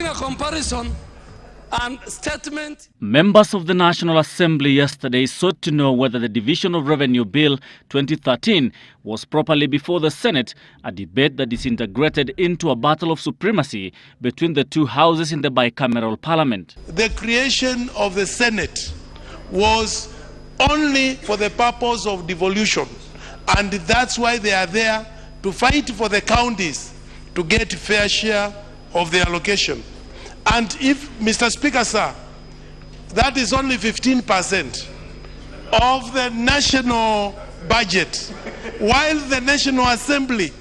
a comparison and statement. Members of the National Assembly yesterday sought to know whether the Division of Revenue Bill 2013 was properly before the Senate, a debate that disintegrated into a battle of supremacy between the two houses in the bicameral parliament. The creation of the Senate was only for the purpose of devolution, and that's why they are there to fight for the counties to get fair share of the allocation. And if, Mr. Speaker, sir, that is only 15% of the national budget, while the National Assembly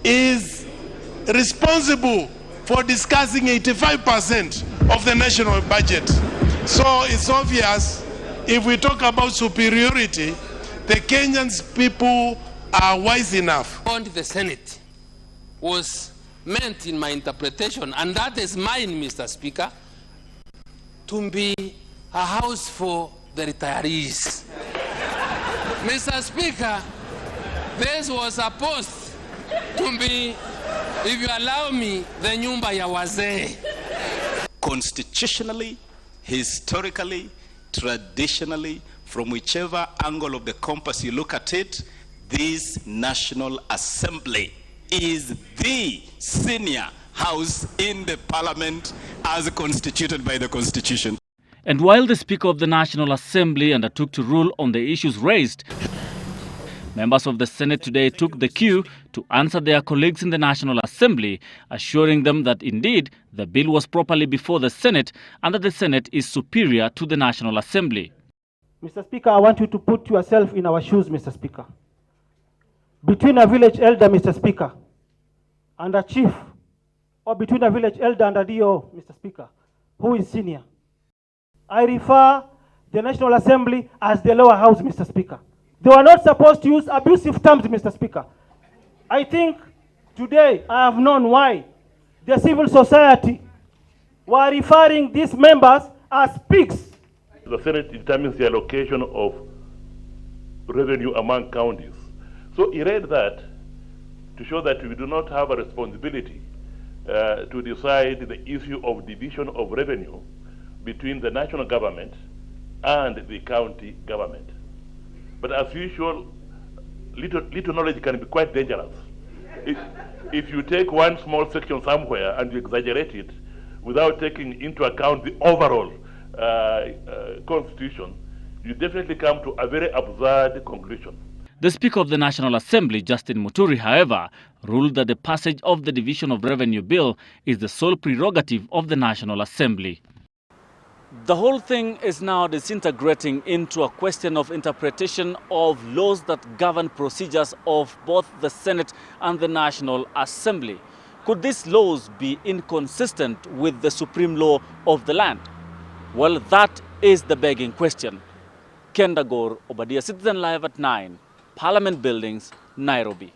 is responsible for discussing 85% of the national budget. So it's obvious, if we talk about superiority, the Kenyan people are wise enough. On the Senate was meant, in my interpretation, and that is mine, Mr. Speaker, to be a house for the retirees. Mr. Speaker, this was supposed to be, if you allow me, the nyumba ya wazee. Constitutionally, historically, traditionally, from whichever angle of the compass you look at it, this National Assembly is the senior house in the parliament as constituted by the Constitution. And while the Speaker of the National Assembly undertook to rule on the issues raised, members of the Senate today took the cue to answer their colleagues in the National Assembly, assuring them that indeed the bill was properly before the Senate and that the Senate is superior to the National Assembly. Mr. Speaker, I want you to put yourself in our shoes, Mr. Speaker. Between a village elder, Mr. Speaker, and a chief, or between a village elder and a DO, Mr. Speaker, who is senior? I refer the National Assembly as the lower house, Mr. Speaker. They were not supposed to use abusive terms, Mr. Speaker. I think today I have known why the civil society were referring these members as pigs. The Senate determines the allocation of revenue among counties. So he read that to show that we do not have a responsibility to decide the issue of division of revenue between the national government and the county government. But as usual, little knowledge can be quite dangerous. If you take one small section somewhere and you exaggerate it without taking into account the overall constitution, you definitely come to a very absurd conclusion. The Speaker of the National Assembly, Justin Muturi, however, ruled that the passage of the Division of Revenue Bill is the sole prerogative of the National Assembly. The whole thing is now disintegrating into a question of interpretation of laws that govern procedures of both the Senate and the National Assembly. Could these laws be inconsistent with the supreme law of the land? Well, that is the begging question. Kendagor Obadiah, Citizen Live at 9, Parliament Buildings, Nairobi.